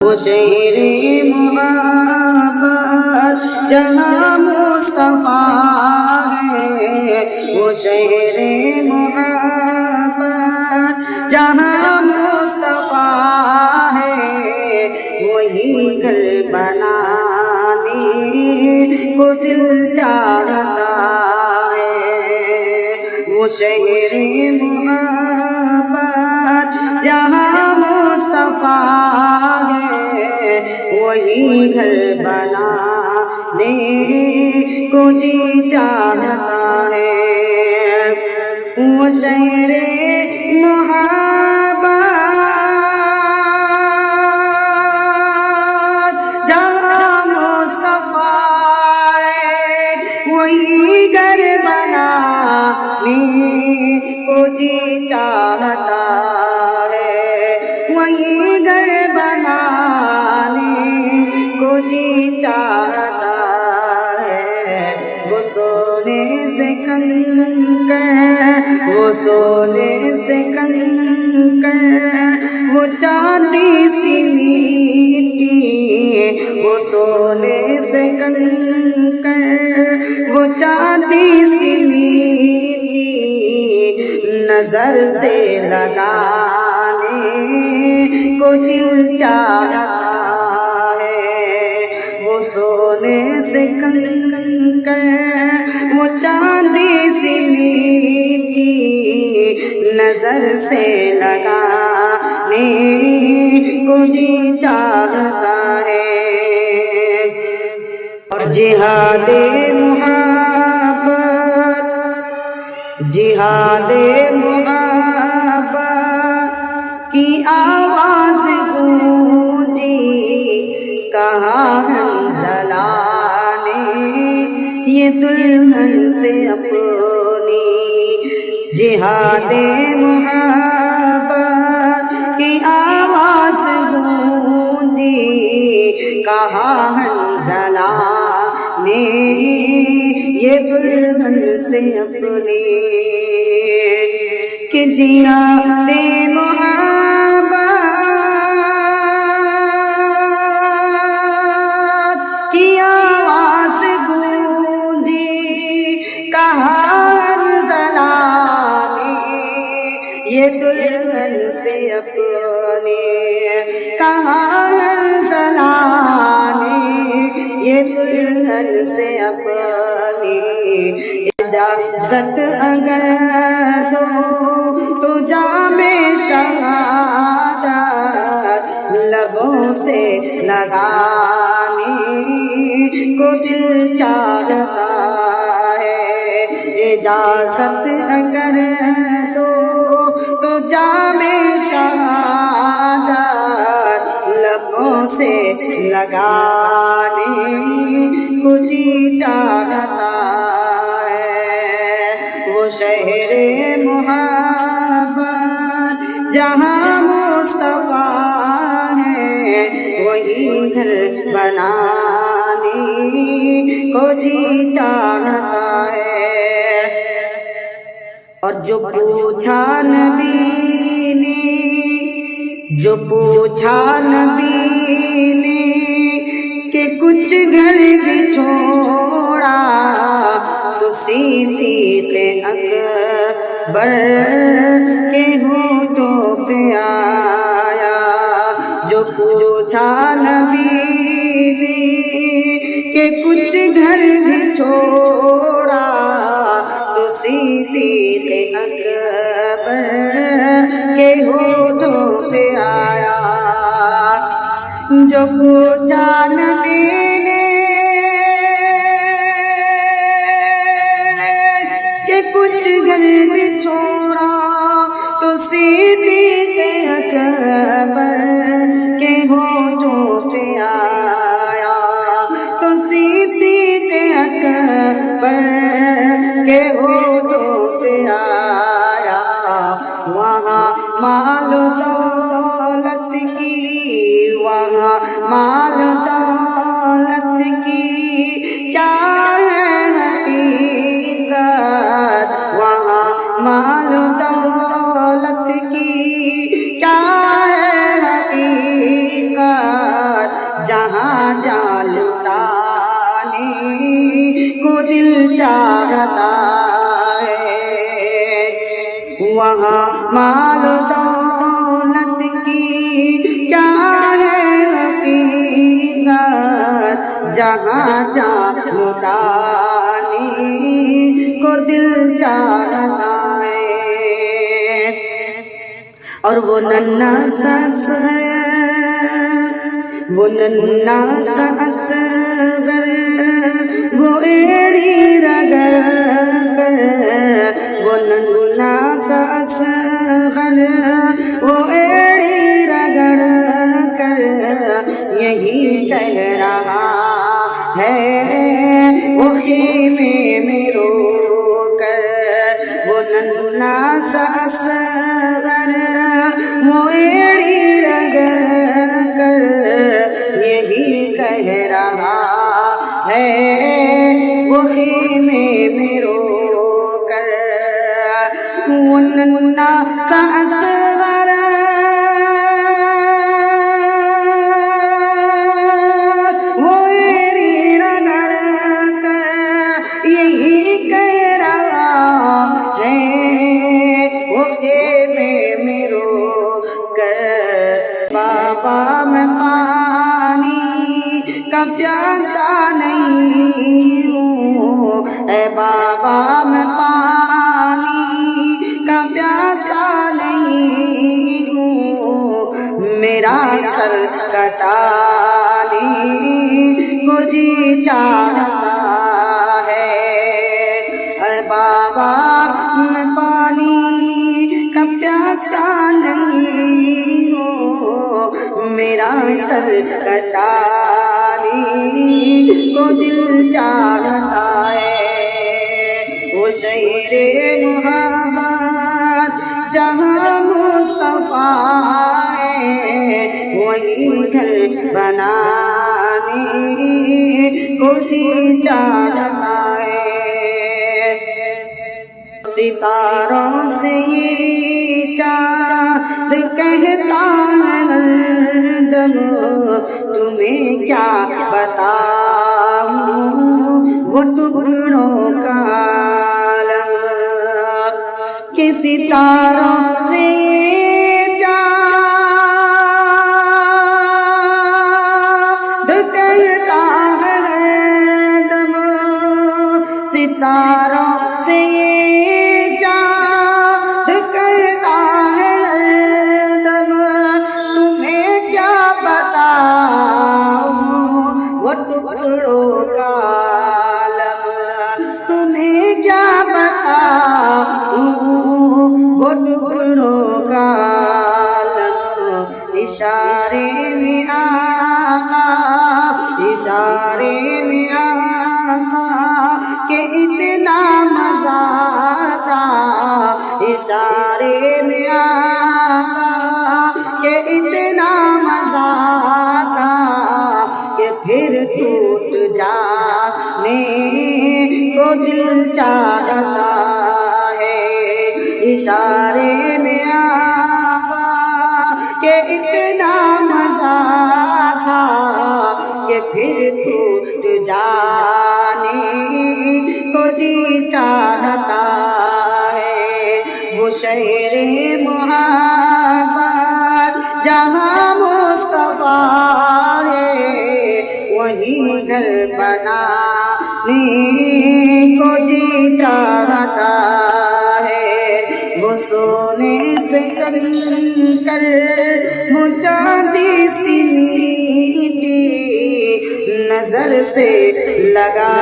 وہ شہر محبت جہاں مصطفیٰ ہے، وہ شہر محبت جہاں مصطفیٰ ہے، وہی گھر بنانے کو دل چاہتا ہے۔ وہ شہر محبت جہاں مصطفیٰ ہے، وہی گھر بنانے کو جی چاہتا ہے۔ وہ شہر محبت جہاں مصطفیٰ ہے، وہی گھر بنانے کو جی چاہتا ہے، وہی گھر بنانے کو جی چاہتا ہے۔ وہ سونے سے کنکر، وہ سونے سے کنکر، وہ چاندی سی میٹھی، وہ سونے سے کنکر، وہ چاندی سی میٹھی، نظر سے لگانے کو دل چاہتا ہے۔ وہ سونے سے کنکر، وہ چاندی سی میٹھی، نظر سے لگانے کو جی چاہتا ہے۔ اور جہاد محبت، جہاد محبت کی آواز گونجی، کہاں حنظلہ نے یہ دلہن سے اپنی، جہاد محبت کی آواز گونجی، کہاں حنظلہ نے یہ دلہن سے اپنی، کہ جہاد محبت کی آواز گونجی، کہاں حنظلہ نے یہ دلہن سے اپنی، کہاں حنظلہ نے یہ دلہن سے اپنی، اجازت اگر دو تو جام شہادت لبوں سے لگانے کو دل چاہتا ہے۔ اجازت اگر دو تو جام شہادت لبوں سے لگانے کو جی چاہتا ہے۔ وہ شہر محبت جہاں مصطفیٰ ہے، وہی گھر بنانے کو جی چاہتا ہے۔ اور جو پوچھا نبی نے، جو پوچھا نبی نے کہ کچھ گھر بھی چھوڑا، تو سیدھے اکبر کے ہونٹوں پہ آیا۔ جو پوچھا نبی نے کہ کچھ گھر بھی چھوڑا، تو سیدھے اکبر کے ہونٹوں پہ آیا۔ جو پوچھا نبی نے کہ کچھ گھر بھی چھوڑا، تو سیدھے اکبر کے ہونٹوں پہ آیا، تو سیدھے اکبر کے ہونٹوں پہ آیا۔ وہاں مال و دولت کی، وہاں مال و دولت کی کیا ہے حقیقت، وہاں مال و دولت کی کیا ہے حقیقت، جہاں جا لٹانے کو دل چاہتا ہے، وہاں مال دولت کی کیا ہے حقیقت، جہاں جا لٹانے کو دل چاہتا ہے۔ اور وہ ننھا سا اصغر وہ ایڑی رگڑ کر، وہ ننھا سا اصغر وہ ایڑی رگڑ کر یہی کہہ رہا ہے، وہ خیمے میں رو کر، وہ ننھا سا اصغر وہ ایڑی رگڑ کر یہی کہہ رہا ہے، وہ خیمے میں رو کر، وہ ننھا سا اصغر وہ ایڑی رگڑ کر یہی کہہ رہا ہے، وہ خیمے میں رو کر۔ بابا میں پانی کا پیاسا نہیں ہوں، اے بابا میں پانی کا پیاسا نہیں ہوں، میرا سر کٹانے کو جی چاہتا ہے، اے بابا میں پانی کا پیاسا نہیں ہوں، میرا سر کٹانے کو دل چاہتا ہے۔ وہ شہر محبت جہاں مصطفیٰ ہے، وہی گھر بنانے کو دل چاہتا ہے۔ ستاروں سے یہ چاند کہتا ہے ہر دم، تمہیں کیا بتاؤں وہ ٹکڑوں کا عالم، کہ ستاروں سے یہ چاند کہتا ہے ہر دم، ستاروں سے یہ چاند کہتا ہے ہر دم، تمہیں کیا بتاؤں وہ ٹکڑوں کا عالم، تمہیں کیا بتاؤں وہ ٹکڑوں کا عالم۔ اشارے میں آقا، اشارے میں آقا کہ اتنا مزہ تھا، اشارے میں آقا کہ اتنا مزہ تھا، کہ پھر ٹوٹ جانے کو دل چاہتا ہے، اشارے میں آقا کہ اتنا مزہ تھا، کہ پھر ٹوٹ جانے کو جی چاہتا ہے۔ وہ شہر محبت جہاں مصطفیٰ ہے، وہی گھر بنانے کو جی چاہتا ہے۔ وہ سونے سے کر وہ چاندی سی میٹھی نظر سے لگا